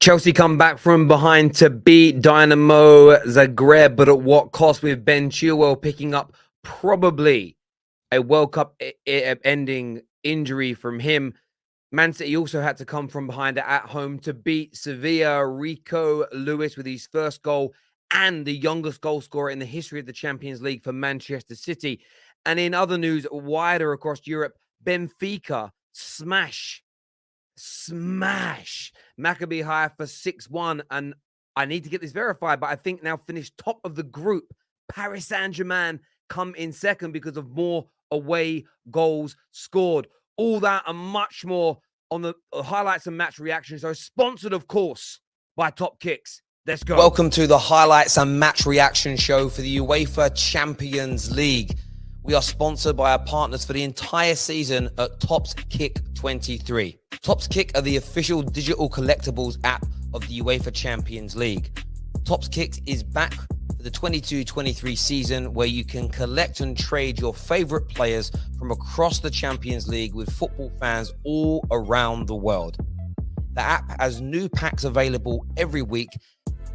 Chelsea come back from behind to beat Dinamo Zagreb, but at what cost, with Ben Chilwell picking up probably a World Cup ending injury from him. Man City also had to come from behind at home to beat Sevilla. Rico Lewis with his first goal and the youngest goal scorer in the history of the Champions League for Manchester City. And in other news, wider across Europe, Benfica smash Maccabi Haifa 6-1. And I need to get this verified, but I think now finished top of the group. Paris Saint-Germain come in second because of more away goals scored. All that and much more on the highlights and match reactions. So sponsored, of course, by Top Kicks. Let's go. Welcome to the highlights and match reaction show for the UEFA Champions League. We are sponsored by our partners for the entire season at Topps Kick 23. Topps Kick are the official digital collectibles app of the UEFA Champions League. Topps Kick is back for the 22-23 season, where you can collect and trade your favorite players from across the Champions League with football fans all around the world. The app has new packs available every week,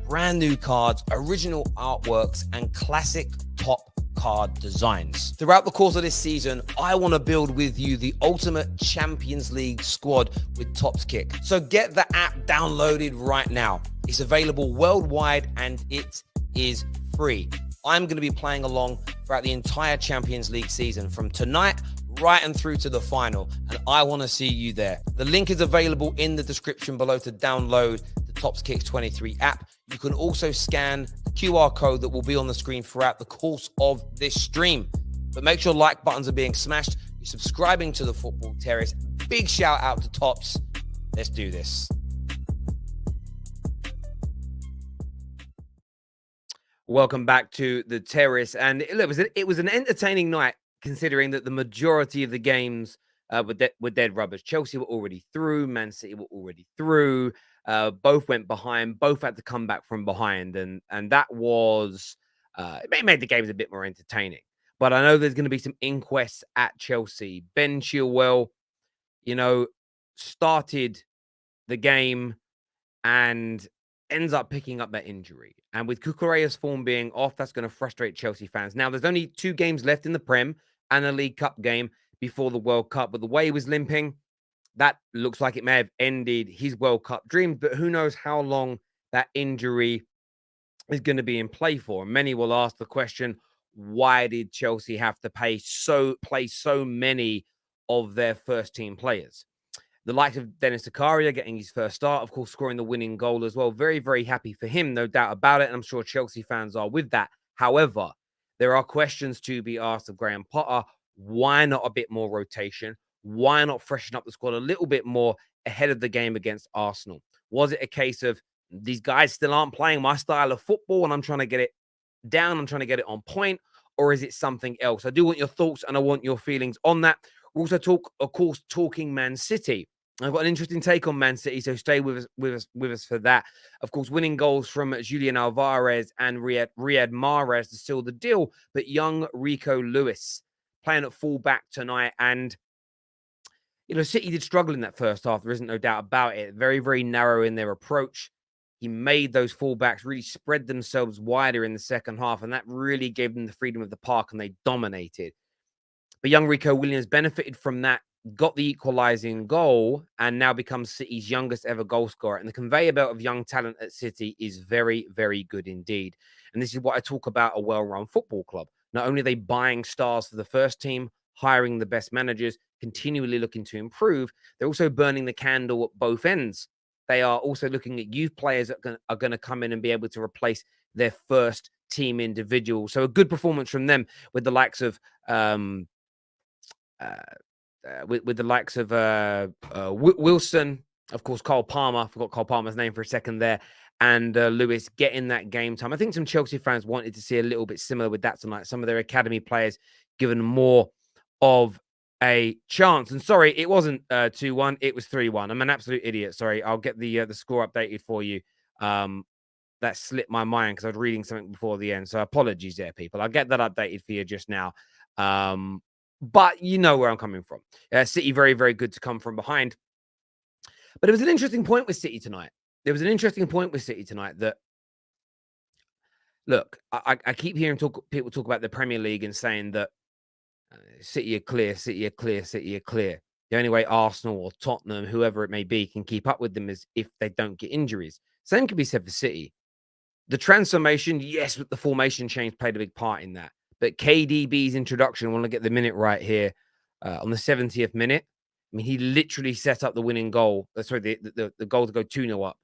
brand new cards, original artworks, and classic top card designs. Throughout the course of this season, I want to build with you the ultimate Champions League squad with Topps Kick. So get the app downloaded right now. It's available worldwide and it is free. I'm going to be playing along throughout the entire Champions League season, from tonight right and through to the final, and I want to see you there. The link is available in the description below to download the Topps Kick 23 app. You can also scan the QR code that will be on the screen throughout the course of this stream. But make sure like buttons are being smashed. You're subscribing to the Football Terrace. Big shout out to Topps. Let's do this. Welcome back to the Terrace. And it was an entertaining night, considering that the majority of the games were dead rubbers. Chelsea were already through. Man City were already through. Both went behind. Both had to come back from behind. And that was, it made the games a bit more entertaining. But I know there's going to be some inquests at Chelsea. Ben Chilwell, started the game and ends up picking up that injury. And with Cucurella's form being off, that's going to frustrate Chelsea fans. Now, there's only 2 games left in the Prem and a League Cup game before the World Cup. But the way he was limping, that looks like it may have ended his World Cup dreams. But who knows how long that injury is going to be in play for. Many will ask the question, why did Chelsea have to play so many of their first team players? The likes of Dennis Zakaria getting his first start, of course, scoring the winning goal as well. Very, very happy for him, no doubt about it. And I'm sure Chelsea fans are with that. However, there are questions to be asked of Graham Potter. Why not a bit more rotation? Why not freshen up the squad a little bit more ahead of the game against Arsenal? Was it a case of these guys still aren't playing my style of football and I'm trying to get it down, I'm trying to get it on point? Or is it something else? I do want your thoughts and I want your feelings on that. We'll also talking Man City. I've got an interesting take on Man City, so stay with us for that. Of course, winning goals from Julian Alvarez and Riyad Mahrez to seal the deal, but young Rico Lewis playing at fullback tonight. And, City did struggle in that first half. There isn't no doubt about it. Very, very narrow in their approach. He made those fullbacks really spread themselves wider in the second half, and that really gave them the freedom of the park, and they dominated. But young Rico Williams benefited from that, got the equalizing goal, and now becomes City's youngest ever goal scorer. And the conveyor belt of young talent at City is very, very good indeed. And this is what I talk about a well-run football club. Not only are they buying stars for the first team, hiring the best managers, continually looking to improve, they're also burning the candle at both ends. They are also looking at youth players that are going to come in and be able to replace their first team individuals. So a good performance from them with the likes of Wilson, of course, Cole Palmer. I forgot Cole Palmer's name for a second there. And Lewis getting that game time. I think some Chelsea fans wanted to see a little bit similar with that tonight. Some of their academy players given more of a chance. And sorry, it wasn't 2-1. It was 3-1. I'm an absolute idiot. Sorry. I'll get the score updated for you. That slipped my mind because I was reading something before the end. So apologies there, people. I'll get that updated for you just now. But you know where I'm coming from. City very, very good to come from behind. But it was an interesting point with City tonight. there was an interesting point with City tonight that, look, I keep hearing people talk about the Premier League and saying that City are clear, City are clear, City are clear. The only way Arsenal or Tottenham, whoever it may be, can keep up with them is if they don't get injuries. Same can be said for City. The transformation, yes, but the formation change played a big part in that. But KDB's introduction, I want to get the minute right here, on the 70th minute. I mean, he literally set up the winning goal. Sorry, the goal to go 2-0 up,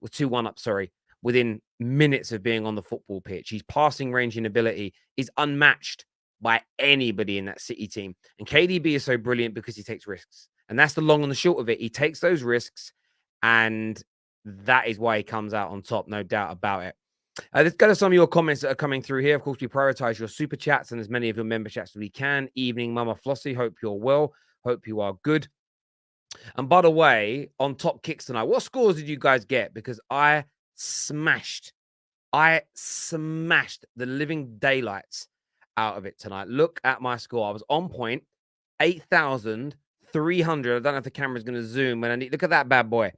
or 2-1 up, sorry, within minutes of being on the football pitch. His passing range and ability is unmatched by anybody in that City team. And KDB is so brilliant because he takes risks. And that's the long and the short of it. He takes those risks, and that is why he comes out on top, no doubt about it. Let's go to some of your comments that are coming through here. Of course, we prioritize your super chats and as many of your member chats as we can. Evening, Mama Flossie. Hope you're well. Hope you are good. And by the way, on top kicks tonight, what scores did you guys get? Because I smashed the living daylights out of it tonight. Look at my score. I was on point, 8,300. I don't know if the camera's going to zoom. When I need, look at that bad boy,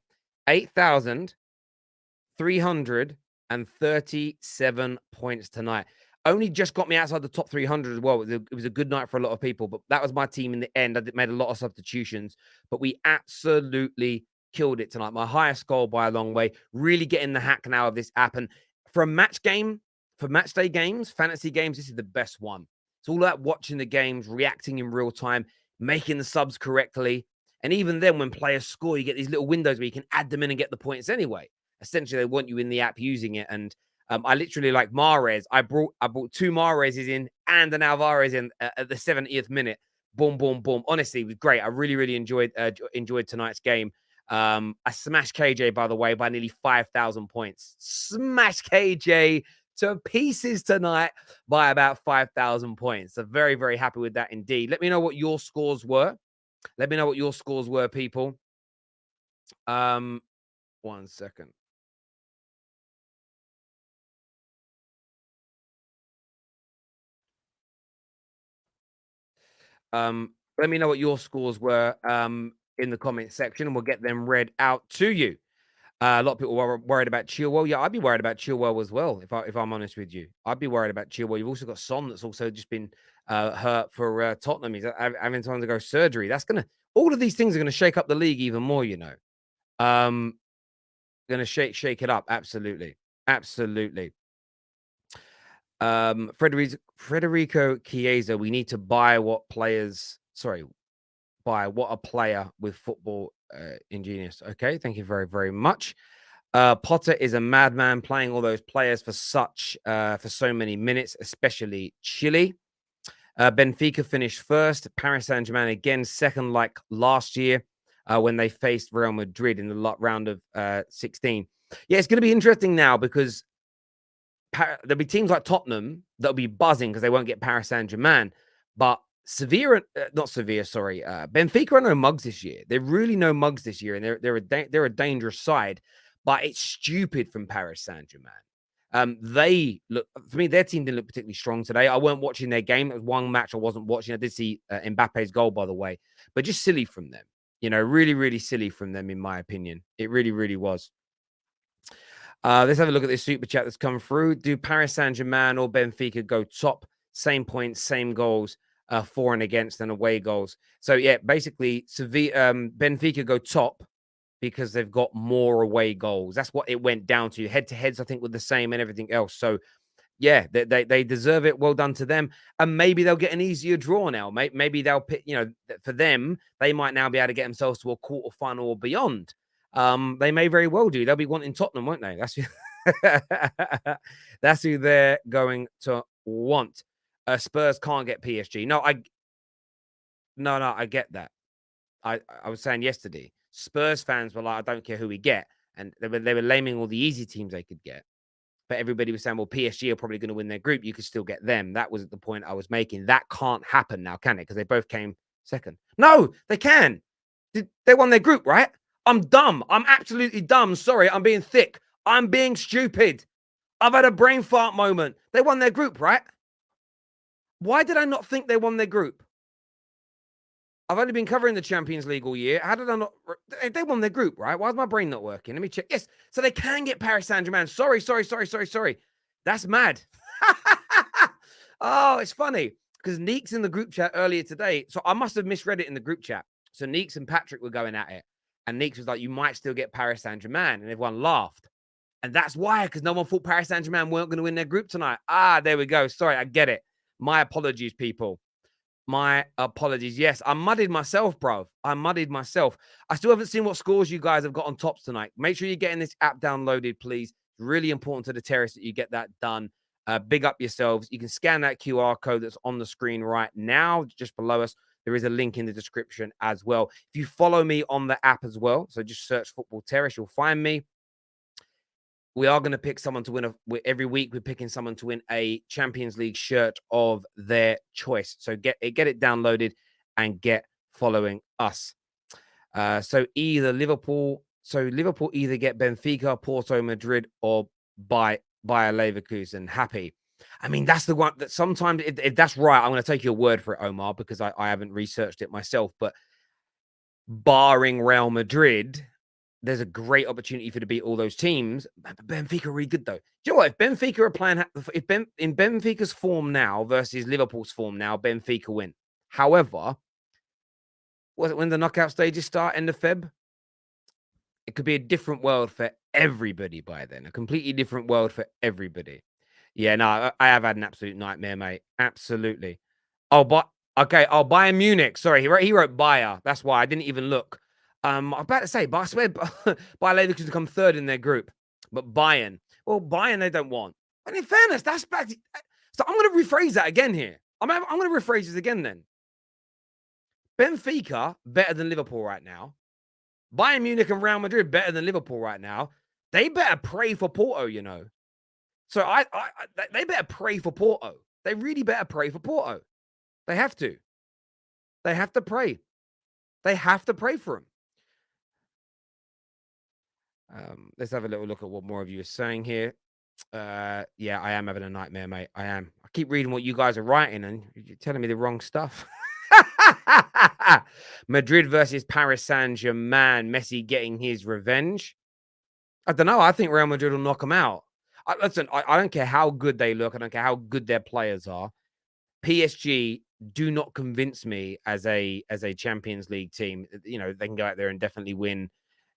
8,337 points tonight. Only just got me outside the top 300 as well. It was a good night for a lot of people, but that was my team in the end. I made a lot of substitutions, but we absolutely killed it tonight. My highest goal by a long way. Really getting the hack now of this app. And for a match game, for match day games, fantasy games, this is the best one. It's all about watching the games, reacting in real time, making the subs correctly. And even then, when players score, you get these little windows where you can add them in and get the points anyway. Essentially, they want you in the app using it. And I literally, like Mahrez, I brought 2 Mahrezes in and an Alvarez in at the 70th minute. Boom, boom, boom. Honestly, it was great. I really, really enjoyed tonight's game. I smashed KJ, by the way, by nearly 5,000 points. Smashed KJ to pieces tonight by about 5,000 points. So very, very happy with that indeed. Let me know what your scores were. People. 1 second. Let me know what your scores were in the comment section, and we'll get them read out to you. A lot of people were worried about Chilwell. Yeah, I'd be worried about Chilwell as well, if I'm honest with you. I'd be worried about Chilwell. You've also got Son that's also just been hurt for Tottenham. He's having time to go surgery. All of these things are gonna shake up the league even more, you know. Gonna shake it up. Absolutely. Absolutely. Federico Chiesa, we need to buy what a player with football ingenious. Okay, thank you very, very much. Potter is a madman playing all those players for so many minutes, especially Chile. Benfica finished first. Paris Saint-Germain again second, like last year when they faced Real Madrid in the round of 16. Yeah, it's going to be interesting now because there'll be teams like Tottenham that'll be buzzing because they won't get Paris Saint-Germain, but Benfica are no mugs this year. They're really no mugs this year, and they're a dangerous side. But it's stupid from Paris Saint-Germain. They look, for me, their team didn't look particularly strong today. I weren't watching their game. It was one match I wasn't watching. I did see Mbappe's goal, by the way, but just silly from them. You know, really, really silly from them, in my opinion. It really, really was. Let's have a look at this super chat that's come through. Do Paris Saint-Germain or Benfica go top? Same points, same goals, for and against and away goals. So yeah, basically, Benfica go top because they've got more away goals. That's what it went down to. Head-to-heads, I think, were the same and everything else. So yeah, they deserve it. Well done to them. And maybe they'll get an easier draw now. Maybe they'll pick, you know, for them, they might now be able to get themselves to a quarterfinal or beyond. They may very well do. They'll be wanting Tottenham, won't they? That's who they're going to want. Spurs can't get PSG. No, I get that. I was saying yesterday, Spurs fans were like, I don't care who we get. And they were naming all the easy teams they could get. But everybody was saying, well, PSG are probably going to win their group. You could still get them. That was the point I was making. That can't happen now, can it? Because they both came second. No, they can. They won their group, right? I'm dumb. I'm absolutely dumb. Sorry, I'm being thick. I'm being stupid. I've had a brain fart moment. They won their group, right? Why did I not think they won their group? I've only been covering the Champions League all year. How did I not? They won their group, right? Why is my brain not working? Let me check. Yes, so they can get Paris Saint-Germain. Sorry. That's mad. Oh, it's funny because Neeks in the group chat earlier today. So I must have misread it in the group chat. So Neeks and Patrick were going at it, and Neeks was like, "You might still get Paris Saint-Germain," and everyone laughed. And that's why, because no one thought Paris Saint-Germain weren't going to win their group tonight. There we go. Sorry, I get it. My apologies, people. My apologies. Yes, I muddied myself, bro. I muddied myself. I still haven't seen what scores you guys have got on tops tonight. Make sure you're getting this app downloaded, please. It's really important to the terrace that you get that done. Big up yourselves. You can scan that QR code that's on the screen right now, just below us. There is a link in the description as well. If you follow me on the app as well, so just search Football Terrace, you'll find me. We are going to pick someone to win every week. We're picking someone to win a Champions League shirt of their choice. So get it downloaded and get following us. So Liverpool either get Benfica, Porto, Madrid, or Bayer Leverkusen. Happy. I mean, that's the one that sometimes, if that's right, I'm going to take your word for it, Omar, because I haven't researched it myself. But barring Real Madrid, there's a great opportunity for to beat all those teams. Benfica are really good, though. Do you know what? If Benfica are playing, in Benfica's form now versus Liverpool's form now, Benfica win. However, was it when the knockout stages start, end of Feb? It could be a different world for everybody by then. A completely different world for everybody. Yeah, no, I have had an absolute nightmare, mate. Absolutely. Bayern Munich. Sorry, he wrote Bayer. That's why I didn't even look. I'm about to say, but I swear Bayer Leverkusen come third in their group. But Bayern, they don't want. And in fairness, that's bad. So I'm going to rephrase that again here. I'm going to rephrase this again then. Benfica, better than Liverpool right now. Bayern Munich and Real Madrid, better than Liverpool right now. They better pray for Porto, you know. So they better pray for Porto. They really better pray for Porto. They have to. They have to pray. They have to pray for him. Let's have a little look at what more of you are saying here. Yeah, I am having a nightmare, mate. I am. I keep reading what you guys are writing and you're telling me the wrong stuff. Madrid versus Paris Saint-Germain. Messi getting his revenge. I don't know. I think Real Madrid will knock them out. Listen, I don't care how good they look. I don't care how good their players are. PSG do not convince me as a Champions League team. You know, they can go out there and definitely win.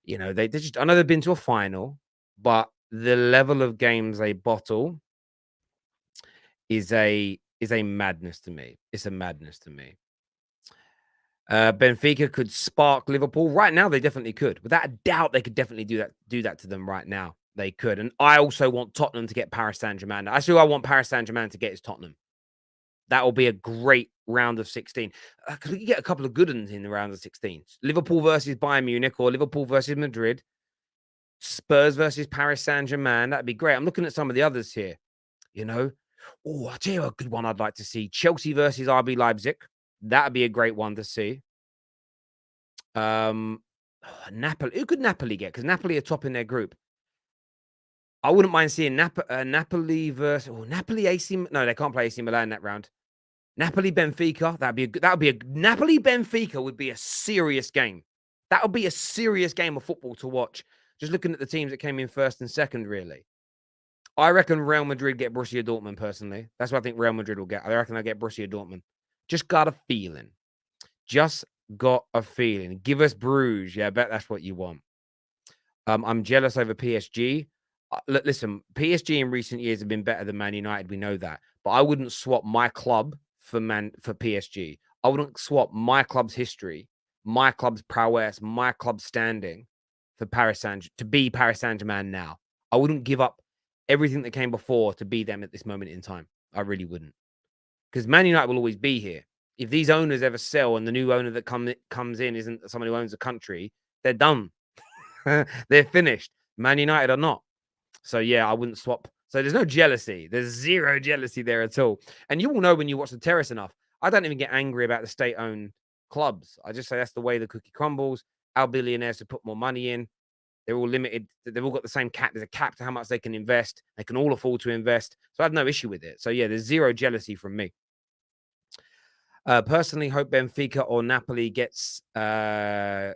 You know, they just, I know they've been to a final, but the level of games they bottle is a madness to me. It's a madness to me. Benfica could spark Liverpool. Right now, they definitely could. Without a doubt, they could definitely do that to them right now. They could. And I also want Tottenham to get Paris Saint-Germain. Actually, I want Paris Saint-Germain to get his Tottenham. That will be a great round of 16. Because we can get a couple of good ones in the round of 16. Liverpool versus Bayern Munich or Liverpool versus Madrid. Spurs versus Paris Saint-Germain. That'd be great. I'm looking at some of the others here. You know. Oh, I'll tell you a good one I'd like to see. Chelsea versus RB Leipzig. That'd be a great one to see. Napoli. Who could Napoli get? Because Napoli are top in their group. I wouldn't mind seeing Napoli versus Napoli AC. No, they can't play AC Milan that round. Napoli Benfica. Napoli Benfica would be a serious game. That would be a serious game of football to watch. Just looking at the teams that came in first and second, really. I reckon Real Madrid get Borussia Dortmund, personally. That's what I think Real Madrid will get. I reckon I get Borussia Dortmund. Just got a feeling. Just got a feeling. Give us Bruges. Yeah, I bet that's what you want. I'm jealous over PSG. Listen, PSG in recent years have been better than Man United. We know that. But I wouldn't swap my club for PSG. I wouldn't swap my club's history, my club's prowess, my club's standing for Paris Saint-Germain now. I wouldn't give up everything that came before to be them at this moment in time. I really wouldn't. Because Man United will always be here. If these owners ever sell and the new owner that comes in isn't someone who owns the country, they're done. They're finished. Man United are not. So, yeah, I wouldn't swap. So there's no jealousy. There's zero jealousy there at all. And you will know when you watch the terrace enough. I don't even get angry about the state-owned clubs. I just say that's the way the cookie crumbles. Our billionaires have put more money in. They're all limited. They've all got the same cap. There's a cap to how much they can invest. They can all afford to invest. So I have no issue with it. So, yeah, there's zero jealousy from me. Personally, hope Benfica or Napoli gets far.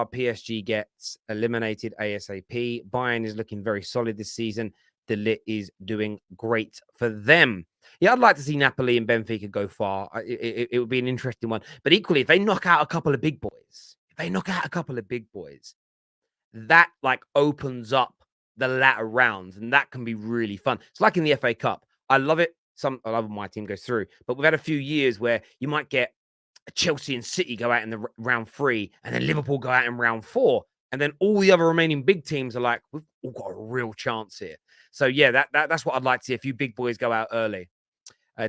PSG gets eliminated ASAP. Bayern is looking very solid this season. The Lit is doing great for them. Yeah, I'd like to see Napoli and Benfica go far. It would be an interesting one. But equally, if they knock out a couple of big boys, that like opens up the latter rounds, and that can be really fun. It's like in the FA Cup. I love it. I love when my team goes through, but we've had a few years where you might get Chelsea and City go out in the round 3, and then Liverpool go out in round 4, and then all the other remaining big teams are like, we've all got a real chance here. So yeah, that's what I'd like to see. A few big boys go out early.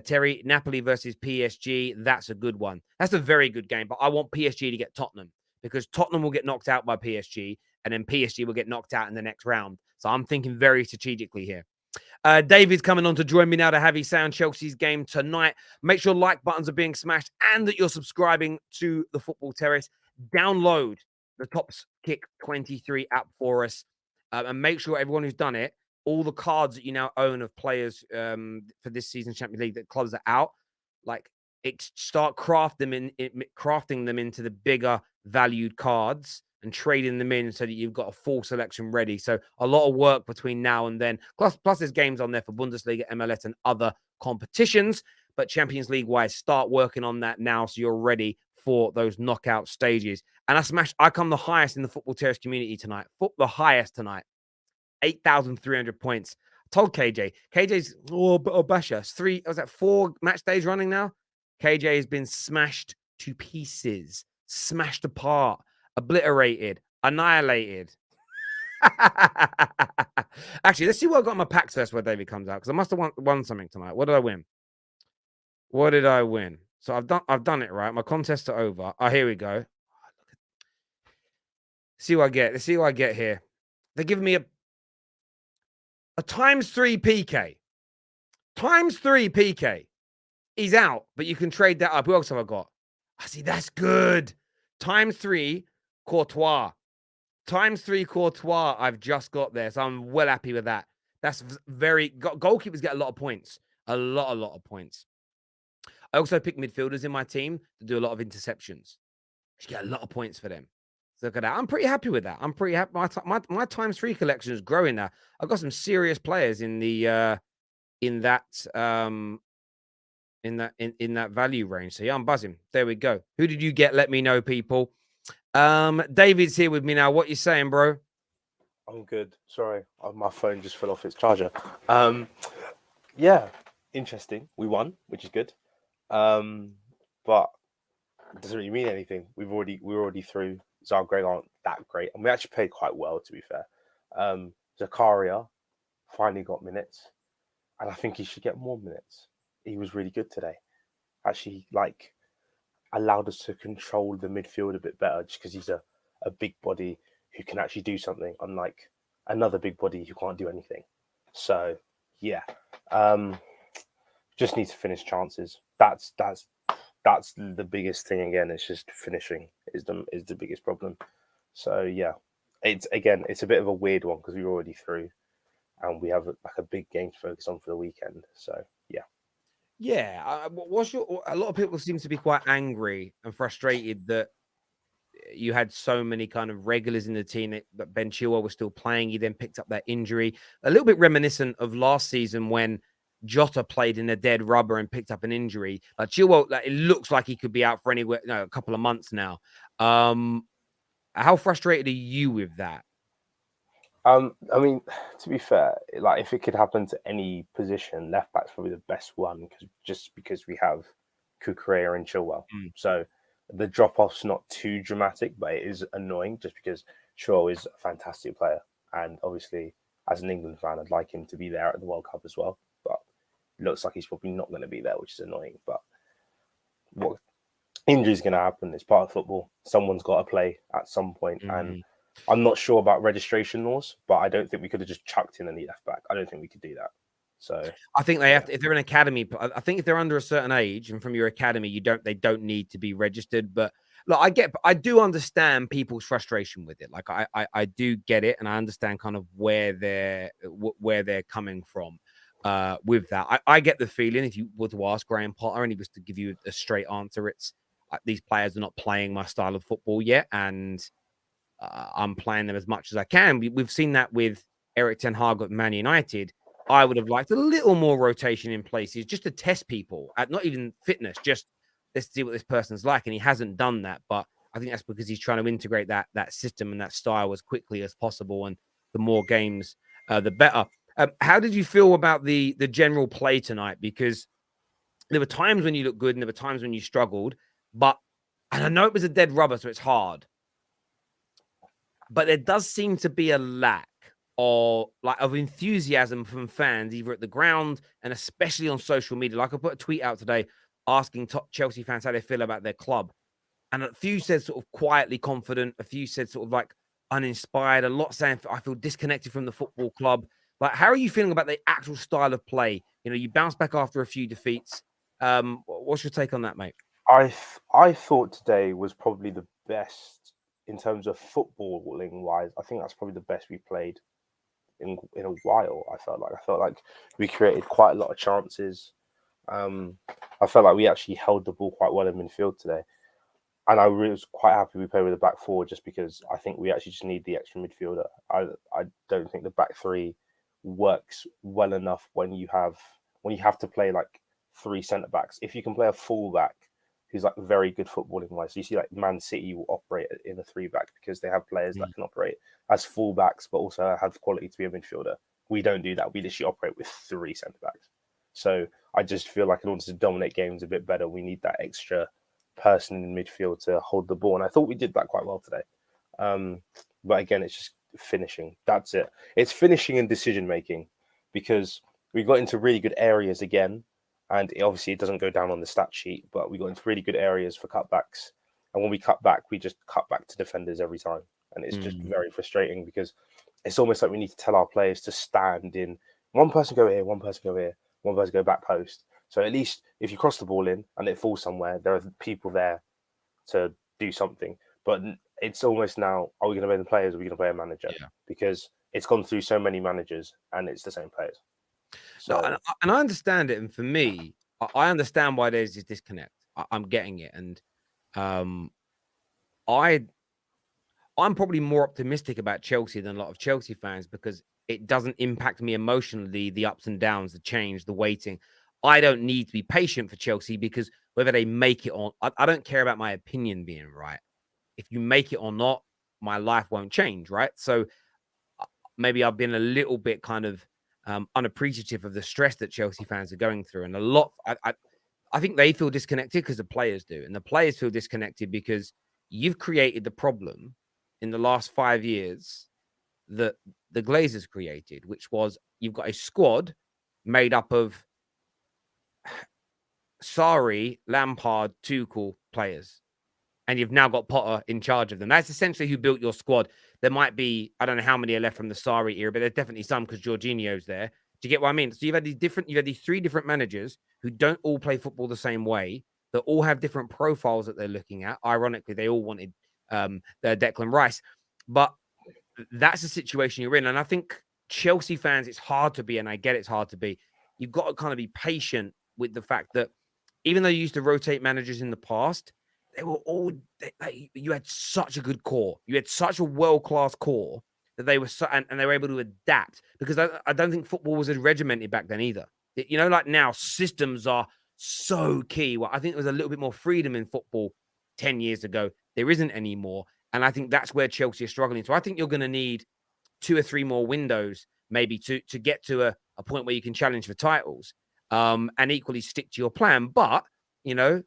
Terry, Napoli versus PSG. That's a good one. That's a very good game, but I want PSG to get Tottenham, because Tottenham will get knocked out by PSG, and then PSG will get knocked out in the next round. So I'm thinking very strategically here. David's coming on to join me now to have his say on Chelsea's game tonight. Make sure like buttons are being smashed and that you're subscribing to the Football Terrace. Download the Tops Kick 23 app for us, and make sure everyone who's done it, all the cards that you now own of players for this season's Champions League that clubs are out, like start crafting them into the bigger valued cards and trading them in so that you've got a full selection ready. So a lot of work between now and then. Plus there's games on there for Bundesliga, MLS, and other competitions. But Champions League wise, start working on that now so you're ready for those knockout stages. And I come the highest in the Football Terrace community tonight. The highest tonight. 8,300 points. I told KJ's Basha. 4 match days running now. KJ has been smashed to pieces, smashed apart, obliterated, annihilated. Actually, let's see what I got in my pack first where David comes out, because I must have won something tonight. What did I win? So I've done it right. My contests are over. Oh, here we go. See what I get. Let's see what I get here. They're giving me a ×3 PK. ×3 PK. He's out, but you can trade that up. Who else have I got? I see, that's good. ×3 Courtois. ×3 Courtois I've just got there, so I'm well happy with that. That's very... Goalkeepers get a lot of points. A lot of points. I also pick midfielders in my team to do a lot of interceptions. You get a lot of points for them. So look at that. I'm pretty happy with that. I'm pretty happy. My ×3 collection is growing now. I've got some serious players in the in that value range. So yeah, I'm buzzing. There we go. Who did you get? Let me know, people. David's here with me now. What you saying, bro? I'm good. Sorry, my phone just fell off its charger. Yeah, interesting. We won, which is good. But it doesn't really mean anything. We're already through. Zagreb aren't that great, and we actually played quite well, to be fair. Zakaria finally got minutes, and I think he should get more minutes. He was really good today. Actually, allowed us to control the midfield a bit better, just because he's a big body who can actually do something, unlike another big body who can't do anything. So yeah, just need to finish chances. That's the biggest thing. Again, it's just finishing is the biggest problem. So yeah, it's a bit of a weird one because we're already through, and we have a big game to focus on for the weekend. So yeah. Yeah, a lot of people seem to be quite angry and frustrated that you had so many kind of regulars in the team that Ben Chilwell was still playing. He then picked up that injury, a little bit reminiscent of last season when Jota played in a dead rubber and picked up an injury. Chilwell, it looks like he could be out for a couple of months now. How frustrated are you with that? I mean, to be fair, if it could happen to any position, left back's probably the best one because we have Cucurella and Chilwell. So the drop off's not too dramatic, but it is annoying just because Chilwell is a fantastic player, and obviously as an England fan, I'd like him to be there at the World Cup as well. But it looks like he's probably not going to be there, which is annoying. But what injury's going to happen? It's part of football. Someone's got to play at some point, and I'm not sure about registration laws, but I don't think we could have just chucked in any left back. I don't think we could do that. So I think they have to, if they're an academy. I think if they're under a certain age and from your academy, they don't need to be registered. But look, I do understand people's frustration with it. I do get it, and I understand kind of where they're coming from. with that. I get the feeling, if you were to ask Graham Potter and he was to give you a straight answer, it's these players are not playing my style of football yet, and I'm playing them as much as I can. We've seen that with Eric Ten Hag at Man United. I would have liked a little more rotation in places just to test people at not even fitness, just let's see what this person's like. And he hasn't done that. But I think that's because he's trying to integrate that system and that style as quickly as possible. And the more games, the better. How did you feel about the general play tonight? Because there were times when you looked good and there were times when you struggled. And I know it was a dead rubber, so it's hard. But there does seem to be a lack of enthusiasm from fans, either at the ground and especially on social media. Like I put a tweet out today asking top Chelsea fans how they feel about their club. And a few said sort of quietly confident, a few said sort of like uninspired, a lot saying I feel disconnected from the football club. Like, how are you feeling about the actual style of play? You know, you bounce back after a few defeats. What's your take on that, mate? I thought today was probably the best in terms of footballing wise. I think that's probably the best we played in a while. I felt like we created quite a lot of chances. I felt like we actually held the ball quite well in midfield today, and I was quite happy we played with the back four just because I think we actually just need the extra midfielder. I don't think the back three works well enough when you have to play like three centre backs. If you can play a full back who's like very good footballing wise, so you see like Man City will operate in a three back because they have players that can operate as full backs but also have quality to be a midfielder. We don't do that. We literally operate with three centre backs. So I just feel like in order to dominate games a bit better, we need that extra person in midfield to hold the ball. And I thought we did that quite well today. But again, it's just finishing. That's it. It's finishing and decision making, because we got into really good areas again. And obviously it doesn't go down on the stat sheet, but we got into really good areas for cutbacks. And when we cut back, we just cut back to defenders every time. And it's just very frustrating because it's almost like we need to tell our players to stand in one person go here, one person go here, one person go back post. So at least if you cross the ball in and it falls somewhere, there are people there to do something. But it's almost now, are we going to play the players or are we going to play a manager? Yeah. Because it's gone through so many managers and it's the same players. So, no, and I understand it. And for me, I understand why there's this disconnect. I'm getting it. And I'm probably more optimistic about Chelsea than a lot of Chelsea fans because it doesn't impact me emotionally, the ups and downs, the change, the waiting. I don't need to be patient for Chelsea because whether they make it or I don't care about my opinion being right. If you make it or not, my life won't change, right? So maybe I've been a little bit kind of unappreciative of the stress that Chelsea fans are going through. And a lot, I think they feel disconnected because the players do. And the players feel disconnected because you've created the problem in the last 5 years that the Glazers created, which was you've got a squad made up of Sarri, Lampard, Tuchel players. And you've now got Potter in charge of them. That's essentially who built your squad. There might be, I don't know how many are left from the Sarri era, but there's definitely some because Jorginho's there. Do you get what I mean? So you've had these three different managers who don't all play football the same way, that all have different profiles that they're looking at. Ironically, they all wanted their Declan Rice. But that's the situation you're in. And I think Chelsea fans, it's hard to be, and I get it's hard to be. You've got to kind of be patient with the fact that even though you used to rotate managers in the past, they were all, you had such a good core. You had such a world-class core that they were and they were able to adapt, because I don't think football was as regimented back then either. You know, like now, systems are so key. Well, I think there was a little bit more freedom in football 10 years ago. There isn't anymore. And I think that's where Chelsea is struggling. So I think you're going to need 2 or 3 more windows maybe to get to a point where you can challenge for titles, and equally stick to your plan. But, you know,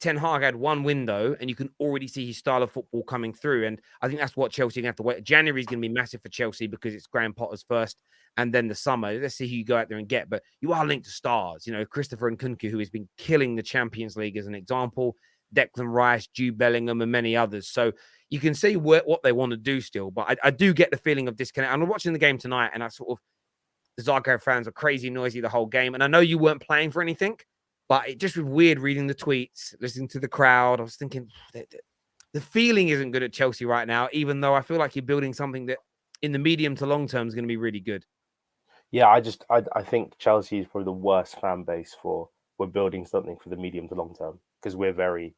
Ten Hag had one window and you can already see his style of football coming through. And I think that's what Chelsea are going to have to wait. January is going to be massive for Chelsea because it's Graham Potter's first and then the summer. Let's see who you go out there and get. But you are linked to stars, you know, Christopher Nkunku, who has been killing the Champions League as an example, Declan Rice, Jude Bellingham, and many others. So you can see what they want to do still. But I do get the feeling of disconnect. I'm watching the game tonight and I sort of, the Zagreb fans were crazy noisy the whole game. And I know you weren't playing for anything, but it just was weird reading the tweets, listening to the crowd. I was thinking the feeling isn't good at Chelsea right now, even though I feel like you're building something that in the medium to long term is going to be really good. Yeah, I think Chelsea is probably the worst fan base for we're building something for the medium to long term because we're very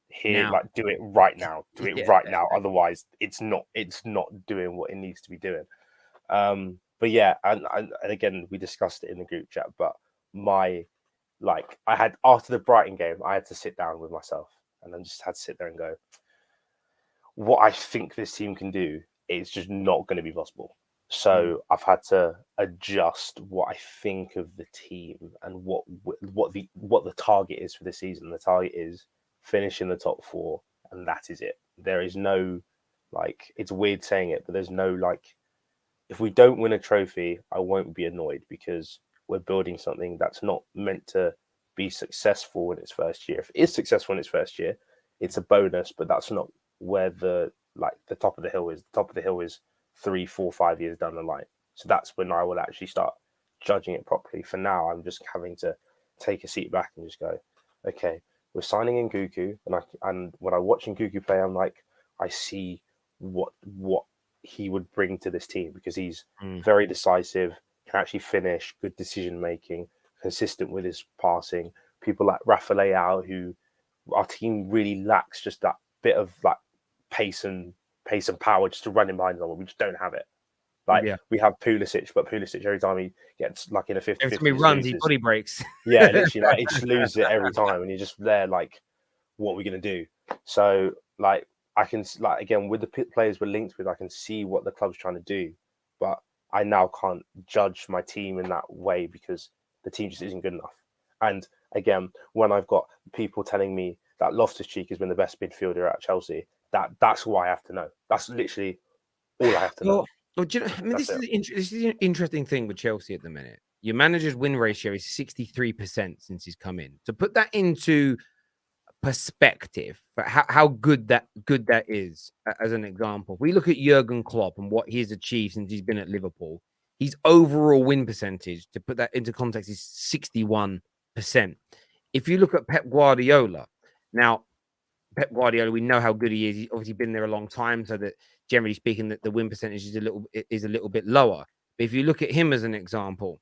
here Now, like do it right now, do it yeah, right now. Otherwise, it's not doing what it needs to be doing. But yeah, and again, we discussed it in the group chat. But my I had after the Brighton game, I had to sit down with myself and then just had to sit there and go, what I think this team can do is just not going to be possible. So I've had to adjust what I think of the team and what the target is for the season. The target is finish in the top four, and that is it. There is no it's weird saying it, but there's no if we don't win a trophy, I won't be annoyed because we're building something that's not meant to be successful in its first year. If it is successful in its first year, it's a bonus, but that's not where the top of the hill is. The top of the hill is 3, 4, 5 years down the line. So that's when I will actually start judging it properly. For now, I'm just having to take a seat back and just go, okay, we're signing in Cuckoo, and when I watch Cuckoo play, I'm like, I see what he would bring to this team because he's very decisive, can actually finish, good decision making, consistent with his passing. People like Rafa Leao, who our team really lacks just that bit of pace and power just to run in behind someone. We just don't have it. yeah. We have Pulisic, but Pulisic every time he gets in a 50-50, Every time he just runs, he loses. body breaks. Yeah, literally, he just loses it every time, and you're just there what are we gonna do? So I can again with the players we're linked with, I can see what the club's trying to do, but I now can't judge my team in that way because the team just isn't good enough. And again, when I've got people telling me that Loftus-Cheek has been the best midfielder at Chelsea, that's why I have to know. That's literally all I have to know. Well, do you know, I mean, this is an interesting thing with Chelsea at the minute. Your manager's win ratio is 63% since he's come in. To put that into perspective, but how good that is, as an example, we look at Jurgen Klopp and what he's achieved since he's been at Liverpool. His overall win percentage, to put that into context, is 61%. If you look at Pep Guardiola, now Pep Guardiola, we know how good he is. He's obviously been there a long time, so that generally speaking, that the win percentage is a little bit lower. But if you look at him as an example,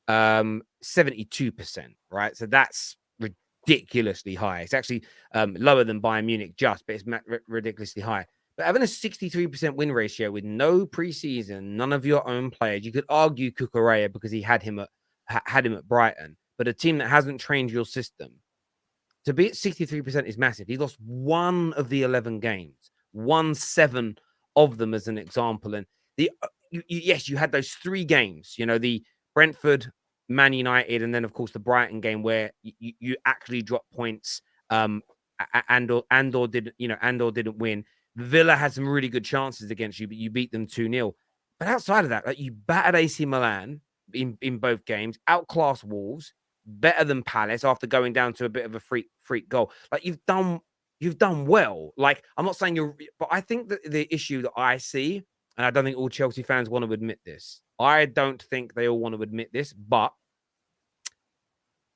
72%, right? So that's ridiculously high. It's actually lower than Bayern Munich just, but it's ridiculously high. But having a 63% win ratio with no preseason, none of your own players, you could argue Cucurella because he had him at Brighton, but a team that hasn't trained your system, to be at 63% is massive. He lost one of the 11 games, won 7 of them as an example. And yes, you had those 3 games, the Brentford, Man United, and then of course the Brighton game where you actually dropped points, and or didn't win. Villa had some really good chances against you, but you beat them 2-0. But outside of that, you battered AC Milan in both games, outclassed Wolves, better than Palace after going down to a bit of a freak goal. You've done well. I'm not saying but I think that the issue that I see, and I don't think all Chelsea fans want to admit this. I don't think they all want to admit this, but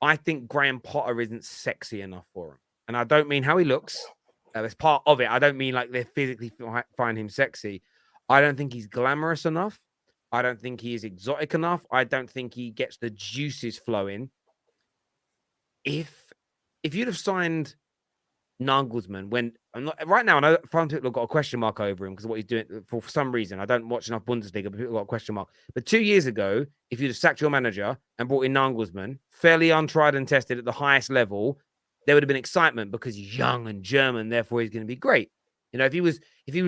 I think Graham Potter isn't sexy enough for him. And I don't mean how he looks. That's part of it. I don't mean they physically find him sexy. I don't think he's glamorous enough. I don't think he is exotic enough. I don't think he gets the juices flowing. If you'd have signed Nagelsmann right now, I know some people have got a question mark over him because of what he's doing for some reason. I don't watch enough Bundesliga, but people got a question mark. But 2 years ago, if you'd have sacked your manager and brought in Nagelsmann, fairly untried and tested at the highest level, there would have been excitement because he's young and German, therefore he's going to be great. If he was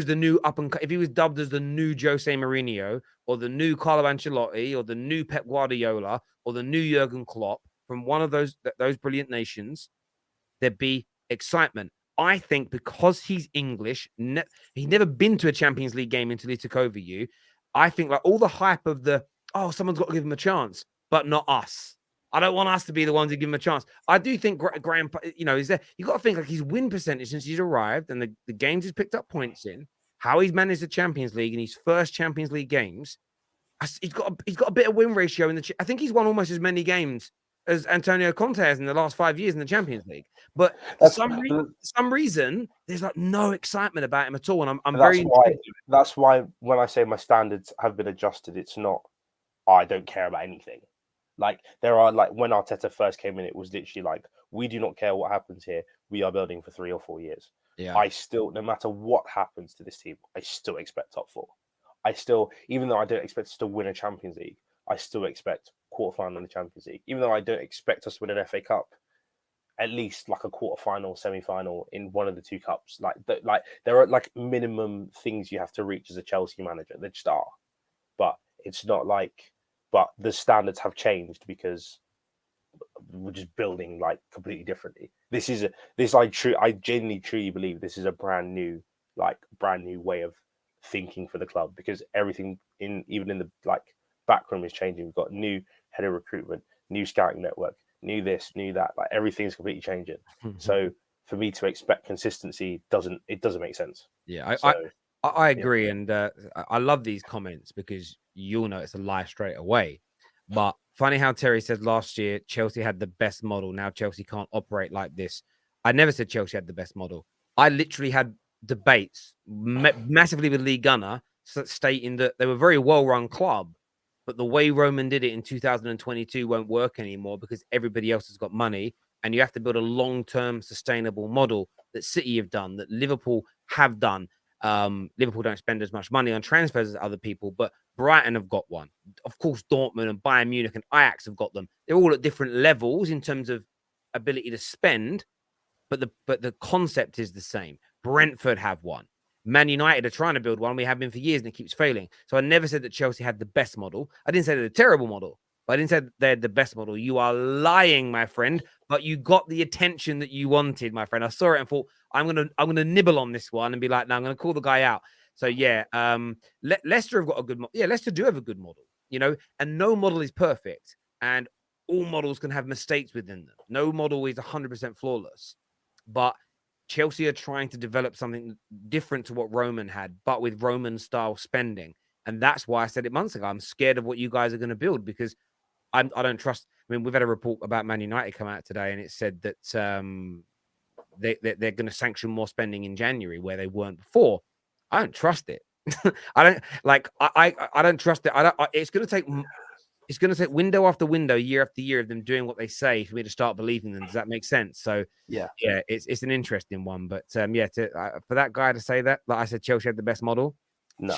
the new if he was dubbed as the new Jose Mourinho or the new Carlo Ancelotti or the new Pep Guardiola or the new Jurgen Klopp from one of those brilliant nations, there'd be excitement. I think because he's English, he's never been to a Champions League game until he took over you. I think all the hype of someone's got to give him a chance, but not us. I don't want us to be the ones who give him a chance. I do think Graham, is there. You got to think his win percentage since he's arrived and the games he's picked up points in, how he's managed the Champions League in his first Champions League games. He's got a bit of win ratio I think he's won almost as many games as Antonio Conte has in the last 5 years in the Champions League. But for some reason, there's no excitement about him at all. And I'm very. That's why when I say my standards have been adjusted, it's not I don't care about anything. Like there are like when Arteta first came in, it was literally like we do not care what happens here. We are building for 3 or 4 years. Yeah. I still, no matter what happens to this team, I still expect top four. I still, even though I don't expect us to win a Champions League, I still expect quarterfinal in the Champions League. Even though I don't expect us to win an FA Cup, at least like a quarterfinal, semi-final in one of the two cups. Like there are like minimum things you have to reach as a Chelsea manager. They just are, but it's not like. But the standards have changed because we're just building like completely differently. I genuinely truly believe this is a brand new way of thinking for the club because everything even in the like backroom is changing. We've got new head of recruitment, new scouting network, new this, new that. Like everything's completely changing. So for me to expect consistency doesn't make sense. Yeah, So I agree, and I love these comments because you'll know it's a lie straight away. But funny how Terry said last year Chelsea had the best model. Now Chelsea can't operate like this. I never said Chelsea had the best model. I literally had debates massively with Lee Gunner stating that they were a very well-run club, but the way Roman did it in 2022 won't work anymore because everybody else has got money, and you have to build a long-term sustainable model that City have done, that Liverpool have done. Liverpool don't spend as much money on transfers as other people, but Brighton have got one. Of course, Dortmund and Bayern Munich and Ajax have got them. They're all at different levels in terms of ability to spend, but the concept is the same. Brentford have one. Man United are trying to build one. We have been for years, and it keeps failing. So I never said that Chelsea had the best model. I didn't say they're a terrible model, but I didn't say they had the best model. You are lying, my friend. But you got the attention that you wanted, my friend. I saw it and thought, I'm gonna nibble on this one and be like, no, I'm gonna call the guy out. So yeah, Leicester have got a good model. Yeah, Leicester do have a good model, and no model is perfect, and all models can have mistakes within them. No model is 100% flawless, but Chelsea are trying to develop something different to what Roman had, but with Roman style spending. And that's why I said it months ago. I'm scared of what you guys are going to build because I don't trust. I mean, we've had a report about Man United come out today, and it said that they're going to sanction more spending in January where they weren't before. I don't trust it. I don't like. I don't trust it. It's going to take. It's going to take window after window, year after year of them doing what they say for me to start believing them. Does that make sense? So yeah, it's an interesting one. But for that guy to say that, like I said, Chelsea had the best model. no,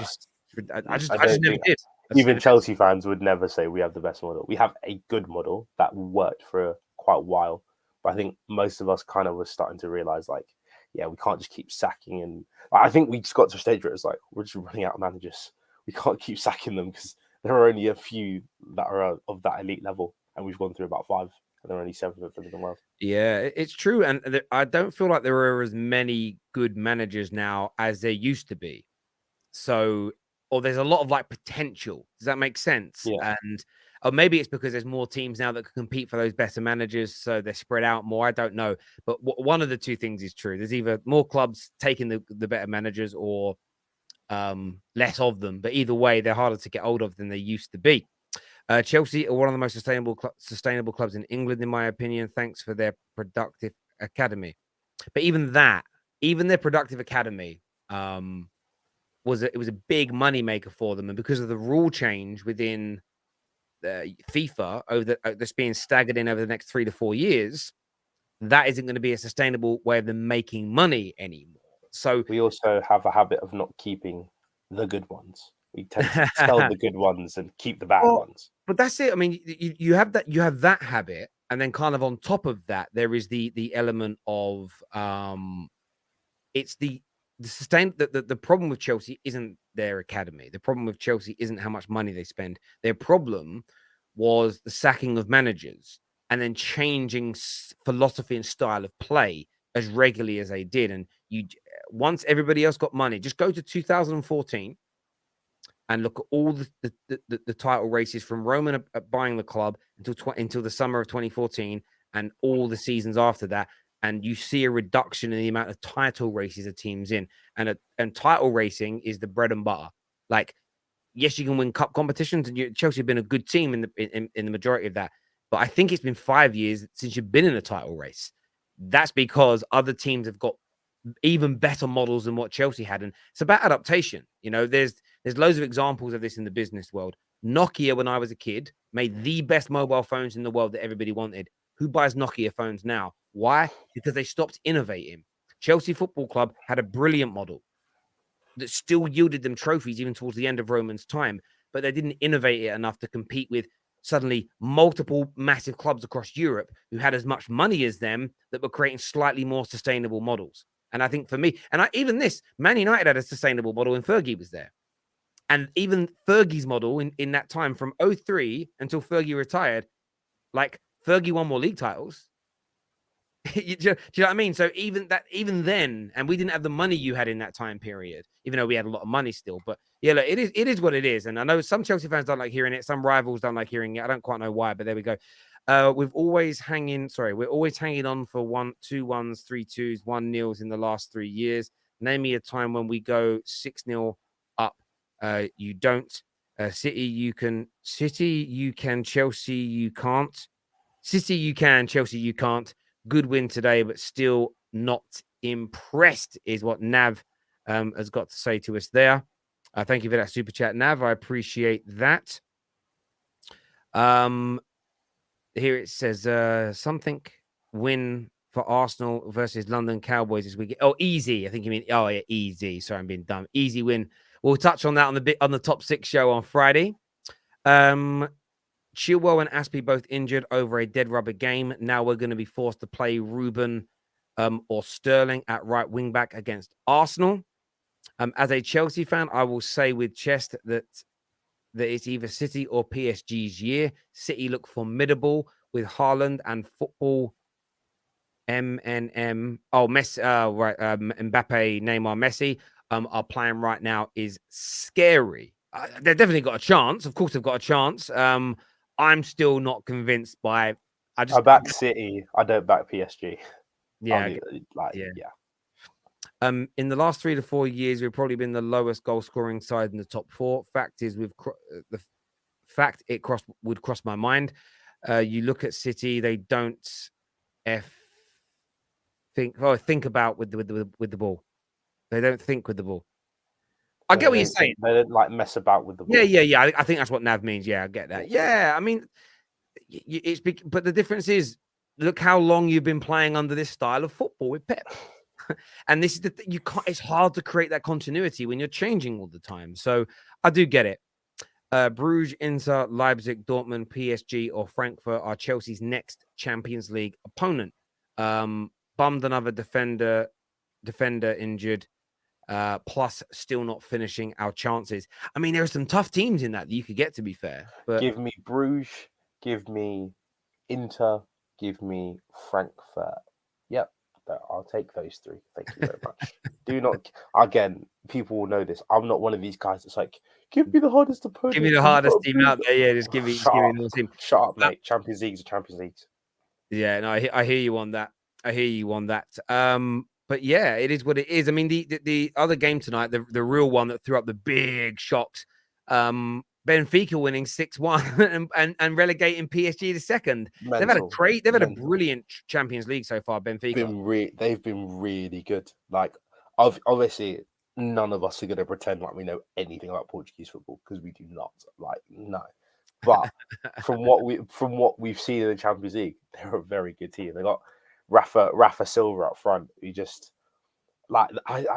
I just never did. Even Chelsea fans would never say we have the best model. We have a good model that worked for quite a while, but I think most of us kind of were starting to realize, like, yeah, we can't just keep sacking. And I think we just got to a stage where it's like we're just running out of managers. We can't keep sacking them because there are only a few that are of that elite level, and we've gone through about 5, and there are only 7 of them in the world. Yeah, it's true, and I don't feel like there are as many good managers now as there used to be. So, or there's a lot of like potential. Does that make sense? Yeah. Or maybe it's because there's more teams now that can compete for those better managers, so they're spread out more. I don't know, but one of the two things is true. There's either more clubs taking the better managers or less of them. But either way, they're harder to get hold of than they used to be. Chelsea are one of the most sustainable clubs in England, in my opinion, thanks for their productive academy. But even their productive academy, was a big money maker for them, and because of the rule change within FIFA that's being staggered in over the next 3 to 4 years, that isn't going to be a sustainable way of them making money anymore. So we also have a habit of not keeping the good ones. We tend to sell the good ones and keep the bad ones. But that's it. I mean, you have that habit, and then kind of on top of that, there is the element of it's the problem with Chelsea isn't their academy. The problem with Chelsea isn't how much money they spend. Their problem was the sacking of managers and then changing philosophy and style of play as regularly as they did. And once everybody else got money, just go to 2014 and look at all the title races from Roman buying the club until the summer of 2014 and all the seasons after that. And you see a reduction in the amount of title races a team's in. And title racing is the bread and butter. Like, yes, you can win cup competitions, and Chelsea have been a good team in the majority of that. But I think it's been 5 years since you've been in a title race. That's because other teams have got even better models than what Chelsea had. And it's about adaptation. There's loads of examples of this in the business world. Nokia, when I was a kid, made the best mobile phones in the world that everybody wanted. Who buys Nokia phones now? Why? Because they stopped innovating. Chelsea Football Club had a brilliant model that still yielded them trophies even towards the end of Roman's time, but they didn't innovate it enough to compete with suddenly multiple massive clubs across Europe who had as much money as them that were creating slightly more sustainable models. And I think for me, even this, Man United had a sustainable model when Fergie was there. And even Fergie's model in that time from 03 until Fergie retired, like Fergie won more league titles. Do you know what I mean? So even then, and we didn't have the money you had in that time period, even though we had a lot of money still. But yeah, look, it is what it is. And I know some Chelsea fans don't like hearing it. Some rivals don't like hearing it. I don't quite know why, but there we go. We're always hanging on for 1, 2 1s, 3 2s, 1-0s in the last 3 years. Name me a time when we go 6-0 up. You don't. City, you can. Chelsea, you can't. City, you can. Chelsea, you can't. Good win today, but still not impressed, is what Nav has got to say to us there. Thank you for that super chat, Nav. I appreciate that. Here it says something win for Arsenal versus London Cowboys this week. Oh, easy. I think you mean easy. Sorry, I'm being dumb. Easy win. We'll touch on that on the top 6 show on Friday. Chilwell and Aspie both injured over a dead rubber game. Now we're going to be forced to play Ruben or Sterling at right wing back against Arsenal. As a Chelsea fan, I will say with chest that it's either City or PSG's year. City look formidable with Haaland and football. MNM. Oh, Messi. Right. Mbappe, Neymar, Messi are playing right now is scary. They've definitely got a chance. Of course, they've got a chance. I'm still not convinced by. I back City. I don't back PSG. Yeah, yeah. In the last 3 to 4 years, we've probably been the lowest goal scoring side in the top 4. Fact is, it would cross my mind. You look at City; they don't think about with the ball. They don't think with the ball. I get what you're saying. They don't like mess about with the ball. Yeah. I think that's what Nav means. Yeah, I get that. Yeah, I mean, but the difference is, look how long you've been playing under this style of football with Pep, and this is you can't. It's hard to create that continuity when you're changing all the time. So I do get it. Bruges, Inter, Leipzig, Dortmund, PSG, or Frankfurt are Chelsea's next Champions League opponent. Bummed another defender injured. Plus still not finishing our chances. I mean, there are some tough teams in that you could get, to be fair. But give me Bruges, give me Inter, give me Frankfurt. Yep, I'll take those 3. Thank you very much. Do not, again, people will know this. I'm not one of these guys that's like, give me the hardest opponent. Give me the hardest team out there. Yeah, just give me the team. Shut up, mate. Champions Leagues are Champions Leagues. Yeah, no, I hear you on that. But yeah, it is what it is. I mean, the other game tonight, the real one that threw up the big shocks, Benfica winning 6-1 and relegating PSG to second. Mental. They've had a brilliant Champions League so far, Benfica. They've been really good. Like, obviously, none of us are going to pretend like we know anything about Portuguese football because we do not. Like, no. But from what we've seen in the Champions League, they're a very good team. They got Rafa Silva up front. He just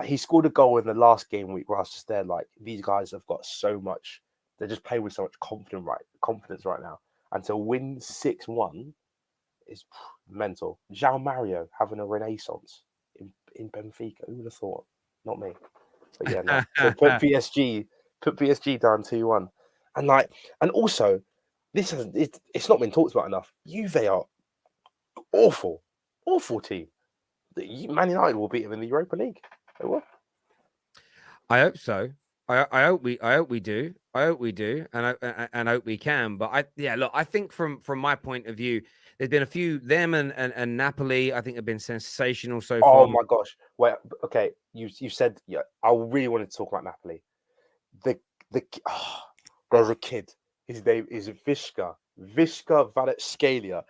he scored a goal in the last game week where I was just there. Like, these guys have got so much. They're just playing with so much confidence right now, and to win 6-1 is mental. João Mario having a renaissance in Benfica. Who would have thought? Not me. But yeah, no. So put PSG down 2-1. And also, it's not been talked about enough. Juve are awful team. Man United will beat them in the Europa League. They will. I hope so. I hope we do. I hope we do, and I hope we can. But look, I think from my point of view, there's been a few them and Napoli. I think have been sensational so far. Oh my gosh! Wait, okay. You said I really wanted to talk about Napoli. There's a kid. His name is Vishka Kvaratskhelia.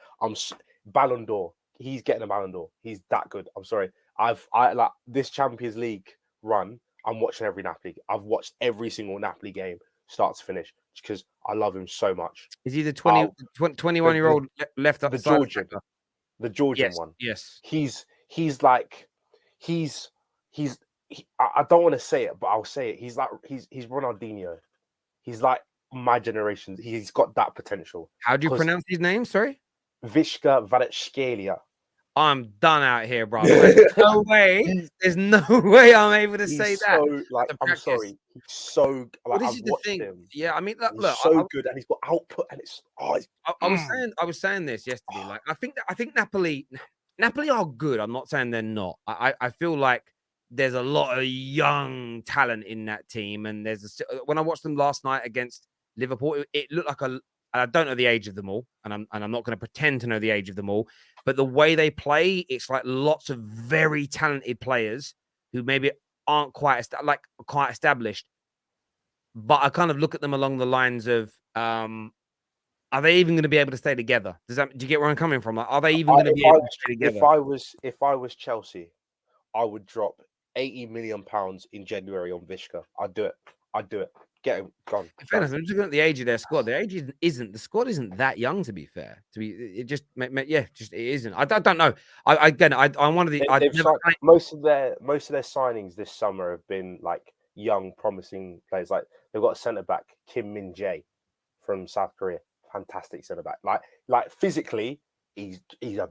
Ballon d'Or. He's getting a Ballon d'Or. He's that good. I'm sorry. I like this Champions League run. I'm watching every Napoli. I've watched every single Napoli game. start to finish, because I love him so much. Is he the 21-year-old left The side Georgian, attacker? the Georgian Yes, one. yes. He's like he's I don't want to say it, but I'll say it. He's Ronaldinho. He's like my generation. He's got that potential. How do you Because pronounce his name? Sorry. Vishka Kvaratskhelia. I'm done out here, bro. There's no way. There's no way I'm able to say that. So like, I'm sorry. He's so like, Well, this I've is the watched thing. him. Yeah, I mean, He's look, so good, and he's got output, and it's I was saying this yesterday. Like, I think Napoli are good. I'm not saying they're not. I feel like there's a lot of young talent in that team, and when I watched them last night against Liverpool, it looked like I don't know the age of them all, and I'm not going to pretend to know the age of them all, but the way they play, it's like lots of very talented players who maybe aren't quite established. But I kind of look at them along the lines of, are they even going to be able to stay together? Do you get where I'm coming from? Like, are they even going to be able to stay together? If I was Chelsea, I would drop £80 million in January on Vishka. I'd do it. Get him gone. In fairness, I'm just looking at the age of their squad. The squad isn't that young, to be fair. It isn't. I don't know. I'm one of the. Most of their signings this summer have been like young, promising players. Like they've got a centre back, Kim Min Jae from South Korea. Fantastic centre back. Like physically, he's a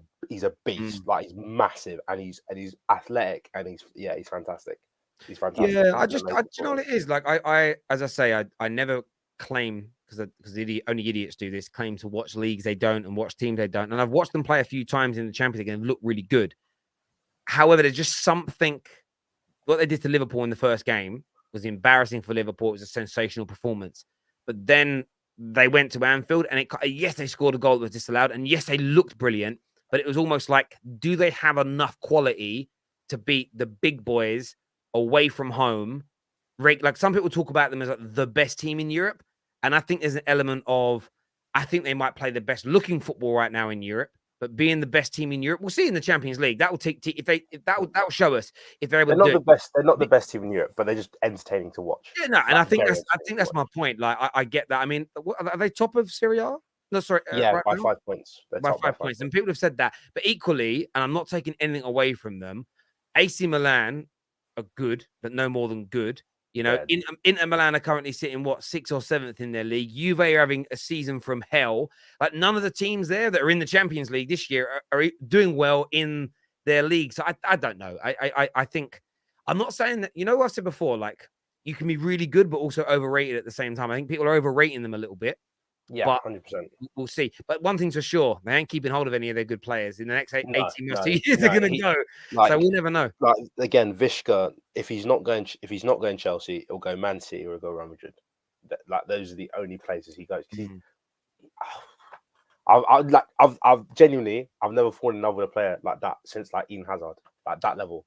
beast. Like he's massive, and he's athletic, and he's fantastic. He's fantastic. Yeah, you know what it is? Like as I say, I never claim, because only idiots do this, claim to watch leagues they don't and watch teams they don't. And I've watched them play a few times in the Champions League and look really good. However, there's just something. What they did to Liverpool in the first game was embarrassing for Liverpool. It was a sensational performance. But then they went to Anfield, and yes, they scored a goal that was disallowed, and yes, they looked brilliant. But it was almost like, do they have enough quality to beat the big boys away from home? Like, some people talk about them as like the best team in Europe, and I think there's an element of, I think they might play the best looking football right now in Europe, but being the best team in Europe, we'll see in the Champions League. That will that will show us if they're able to do it. They're not the best team in Europe, but they're just entertaining to watch. Yeah, no, and I think that's my point. Like, I get that. I mean, are they top of Serie A? No, sorry. Yeah, right, by 5 points. By 5 points. And people have said that. But equally, and I'm not taking anything away from them, AC Milan are good, but no more than good. You know, Inter Milan are currently sitting, 6th or 7th in their league. Juve are having a season from hell. Like, none of the teams there that are in the Champions League this year are doing well in their league. So I don't know. I think, I'm not saying that, what I've said before, like, you can be really good, but also overrated at the same time. I think people are overrating them a little bit. Yeah, but 100%. We'll see. But one thing's for sure, they ain't keeping hold of any of their good players. In the next 18 months, 2 years, they're going to go. So we'll never know. Like, again, Vishka, if he's not going Chelsea, he'll go Man City or he'll go Real Madrid. Like, those are the only places he goes. I've genuinely, I've never fallen in love with a player like that since like Eden Hazard, like that level.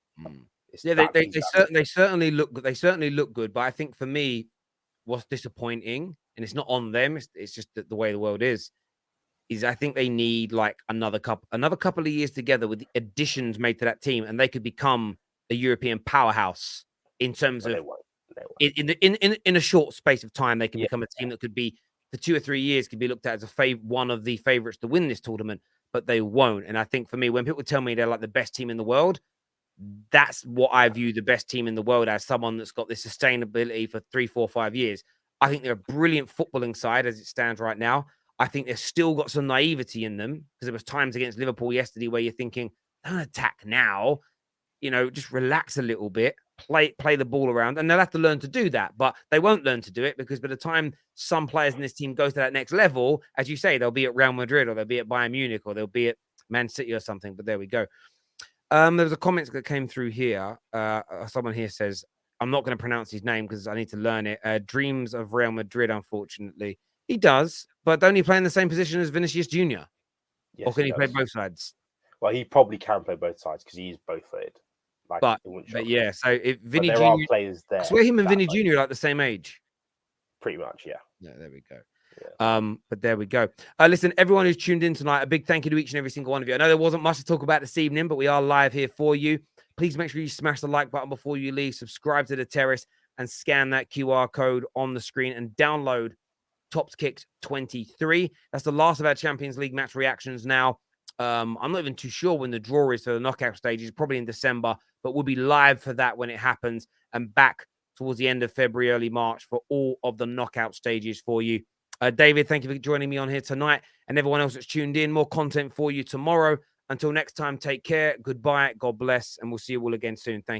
Yeah, they certainly look good. They certainly look good. But I think for me, what's disappointing, and it's not on them, it's just the way the world is I think they need like another couple of years together with the additions made to that team, and they could become a European powerhouse in terms of in a short space of time. They can become a team that could be, for 2 or 3 years, could be looked at as one of the favorites to win this tournament, but they won't. And I think for me, when people tell me they're like the best team in the world, that's what I view the best team in the world as, someone that's got this sustainability for 3, 4, 5 years. I think they're a brilliant footballing side as it stands right now. I think they've still got some naivety in them, because there was times against Liverpool yesterday where you're thinking, don't attack now, just relax a little bit, play the ball around, and they'll have to learn to do that. But they won't learn to do it, because by the time some players in this team go to that next level, as you say, they'll be at Real Madrid, or they'll be at Bayern Munich, or they'll be at Man City or something. But there we go. There was a comment that came through here. Someone here says, I'm not going to pronounce his name because I need to learn it. Dreams of Real Madrid, unfortunately. He does, but don't he play in the same position as Vinicius Jr.? Yes, or can he play both sides? Well, he probably can play both sides because he's both-footed. Like, but yeah, so if Vinny Jr. There are players there. I swear him and Vinny Jr. are like the same age. Pretty much, yeah. Yeah, there we go. Yeah. But there we go. Listen, everyone who's tuned in tonight, a big thank you to each and every single one of you. I know there wasn't much to talk about this evening, but we are live here for you. Please make sure you smash the like button before you leave. Subscribe to The Terrace. and scan that QR code on the screen and download Tops Kicks 23. That's the last of our Champions League match reactions now. I'm not even too sure when the draw is for the knockout stages, probably in December, but we'll be live for that when it happens and back towards the end of February, early March for all of the knockout stages for you. David, thank you for joining me on here tonight, and everyone else that's tuned in. More content for you tomorrow. Until next time, take care. Goodbye. God bless. And we'll see you all again soon. Thank you.